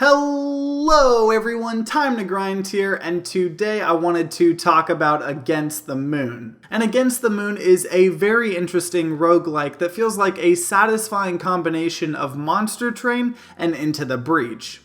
Hello everyone, Time to Grind here, and today I wanted to talk about Against the Moon. And Against the Moon is a very interesting roguelike that feels like a satisfying combination of Monster Train and Into the Breach.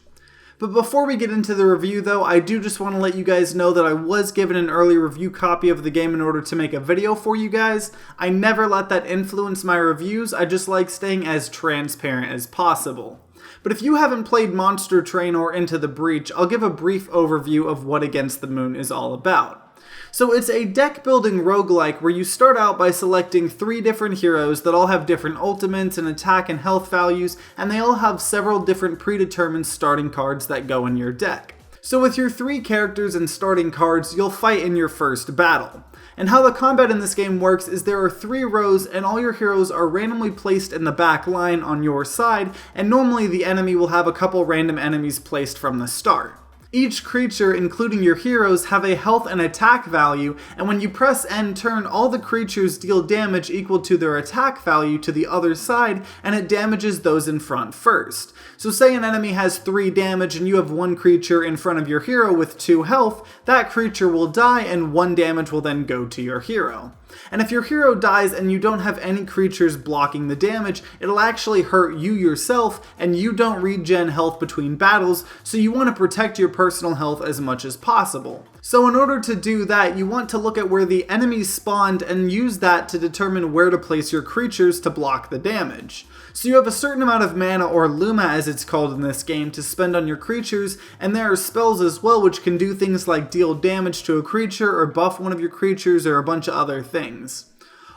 But before we get into the review though, I do just want to let you guys know that I was given an early review copy of the game in order to make a video for you guys. I never let that influence my reviews, I just like staying as transparent as possible. But if you haven't played Monster Train or Into the Breach, I'll give a brief overview of what Against the Moon is all about. So it's a deck building roguelike where you start out by selecting 3 different heroes that all have different ultimates and attack and health values, and they all have several different predetermined starting cards that go in your deck. So with your 3 characters and starting cards, you'll fight in your first battle. And how the combat in this game works is there are 3 rows and all your heroes are randomly placed in the back line on your side, and normally the enemy will have a couple random enemies placed from the start. Each creature, including your heroes, have a health and attack value, and when you press end turn, all the creatures deal damage equal to their attack value to the other side, and it damages those in front first. So say an enemy has 3 damage and you have 1 creature in front of your hero with 2 health, that creature will die and 1 damage will then go to your hero. And if your hero dies and you don't have any creatures blocking the damage, it'll actually hurt you yourself, and you don't regen health between battles, so you want to protect your personal health as much as possible. So in order to do that, you want to look at where the enemies spawned and use that to determine where to place your creatures to block the damage. So you have a certain amount of mana, or Luma as it's called in this game, to spend on your creatures, and there are spells as well which can do things like deal damage to a creature or buff one of your creatures or a bunch of other things.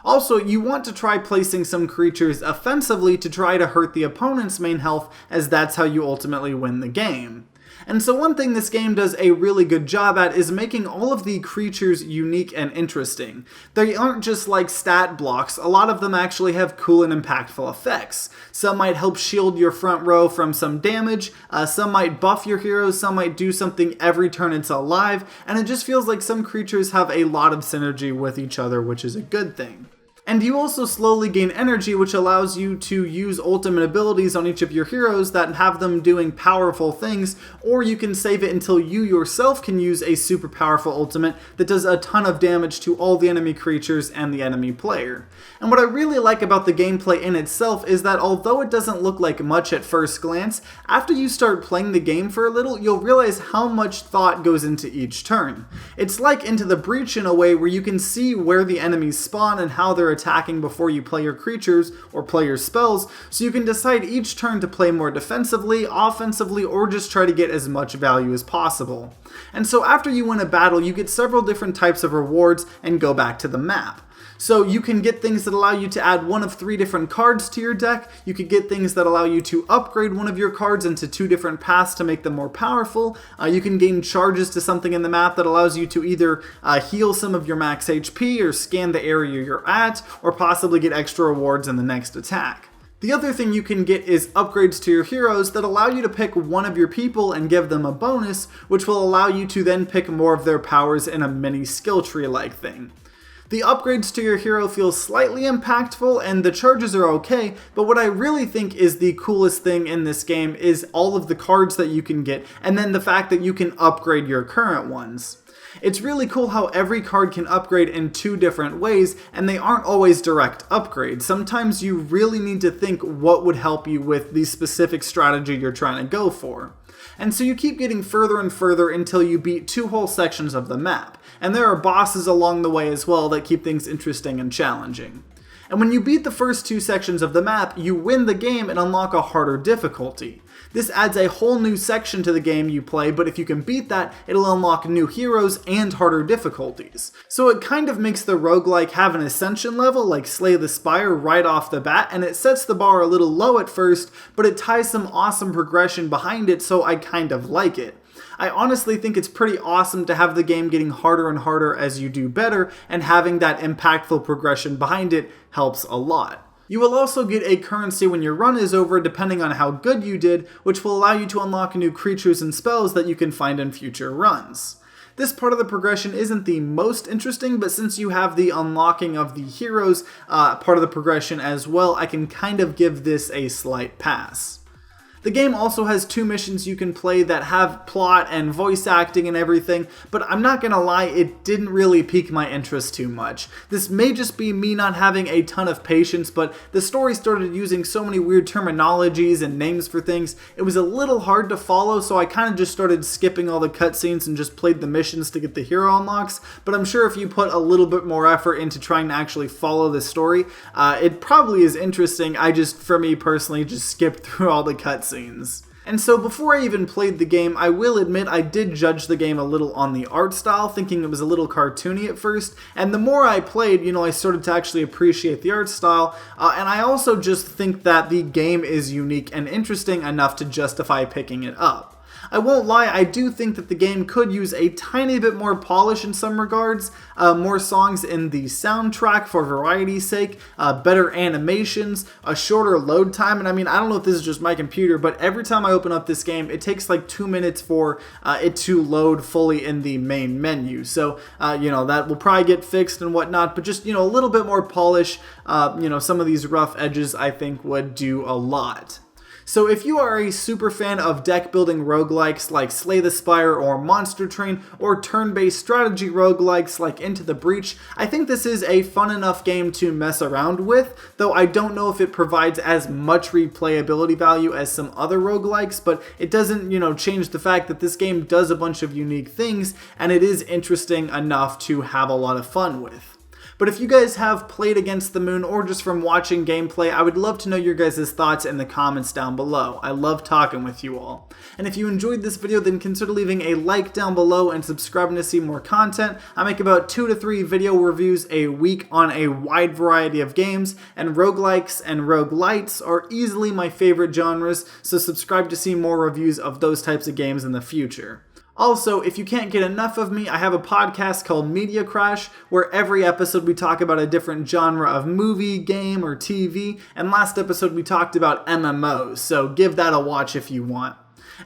Also, you want to try placing some creatures offensively to try to hurt the opponent's main health, as that's how you ultimately win the game. And so one thing this game does a really good job at is making all of the creatures unique and interesting. They aren't just like stat blocks, a lot of them actually have cool and impactful effects. Some might help shield your front row from some damage, some might buff your heroes, some might do something every turn it's alive, and it just feels like some creatures have a lot of synergy with each other, which is a good thing. And you also slowly gain energy, which allows you to use ultimate abilities on each of your heroes that have them doing powerful things, or you can save it until you yourself can use a super powerful ultimate that does a ton of damage to all the enemy creatures and the enemy player. And what I really like about the gameplay in itself is that although it doesn't look like much at first glance, after you start playing the game for a little, you'll realize how much thought goes into each turn. It's like Into the Breach in a way where you can see where the enemies spawn and how they're attacking before you play your creatures or play your spells, so you can decide each turn to play more defensively, offensively, or just try to get as much value as possible. And so after you win a battle, you get several different types of rewards and go back to the map. So you can get things that allow you to add 1 of 3 different cards to your deck, you could get things that allow you to upgrade one of your cards into 2 different paths to make them more powerful, you can gain charges to something in the map that allows you to either heal some of your max HP or scan the area you're at, or possibly get extra rewards in the next attack. The other thing you can get is upgrades to your heroes that allow you to pick one of your people and give them a bonus, which will allow you to then pick more of their powers in a mini skill tree-like thing. The upgrades to your hero feel slightly impactful and the charges are okay, but what I really think is the coolest thing in this game is all of the cards that you can get, and then the fact that you can upgrade your current ones. It's really cool how every card can upgrade in 2 different ways, and they aren't always direct upgrades. Sometimes you really need to think what would help you with the specific strategy you're trying to go for. And so you keep getting further and further until you beat 2 whole sections of the map. And there are bosses along the way as well that keep things interesting and challenging. And when you beat the first 2 sections of the map, you win the game and unlock a harder difficulty. This adds a whole new section to the game you play, but if you can beat that, it'll unlock new heroes and harder difficulties. So it kind of makes the roguelike have an ascension level like Slay the Spire right off the bat, and it sets the bar a little low at first, but it ties some awesome progression behind it, so I kind of like it. I honestly think it's pretty awesome to have the game getting harder and harder as you do better, and having that impactful progression behind it helps a lot. You will also get a currency when your run is over depending on how good you did, which will allow you to unlock new creatures and spells that you can find in future runs. This part of the progression isn't the most interesting, but since you have the unlocking of the heroes part of the progression as well, I can kind of give this a slight pass. The game also has 2 missions you can play that have plot and voice acting and everything, but I'm not gonna lie, it didn't really pique my interest too much. This may just be me not having a ton of patience, but the story started using so many weird terminologies and names for things, it was a little hard to follow, so I kind of just started skipping all the cutscenes and just played the missions to get the hero unlocks, but I'm sure if you put a little bit more effort into trying to actually follow the story, it probably is interesting. I just, for me personally, just skipped through all the cutscenes. And so before I even played the game, I will admit I did judge the game a little on the art style, thinking it was a little cartoony at first, and the more I played, I started to actually appreciate the art style, and I also just think that the game is unique and interesting enough to justify picking it up. I won't lie, I do think that the game could use a tiny bit more polish in some regards, more songs in the soundtrack for variety's sake, better animations, a shorter load time, and I don't know if this is just my computer, but every time I open up this game, it takes like 2 minutes for it to load fully in the main menu, so, that will probably get fixed and whatnot, but just, a little bit more polish, some of these rough edges I think would do a lot. So if you are a super fan of deck building roguelikes like Slay the Spire or Monster Train, or turn-based strategy roguelikes like Into the Breach, I think this is a fun enough game to mess around with, though I don't know if it provides as much replayability value as some other roguelikes, but it doesn't, change the fact that this game does a bunch of unique things, and it is interesting enough to have a lot of fun with. But if you guys have played Against the Moon or just from watching gameplay, I would love to know your guys' thoughts in the comments down below. I love talking with you all. And if you enjoyed this video, then consider leaving a like down below and subscribing to see more content. I make about 2 to 3 video reviews a week on a wide variety of games, and roguelikes and roguelites are easily my favorite genres, so subscribe to see more reviews of those types of games in the future. Also, if you can't get enough of me, I have a podcast called Media Crash, where every episode we talk about a different genre of movie, game, or TV, and last episode we talked about MMOs, so give that a watch if you want.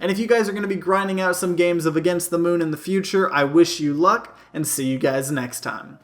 And if you guys are going to be grinding out some games of Against the Moon in the future, I wish you luck, and see you guys next time.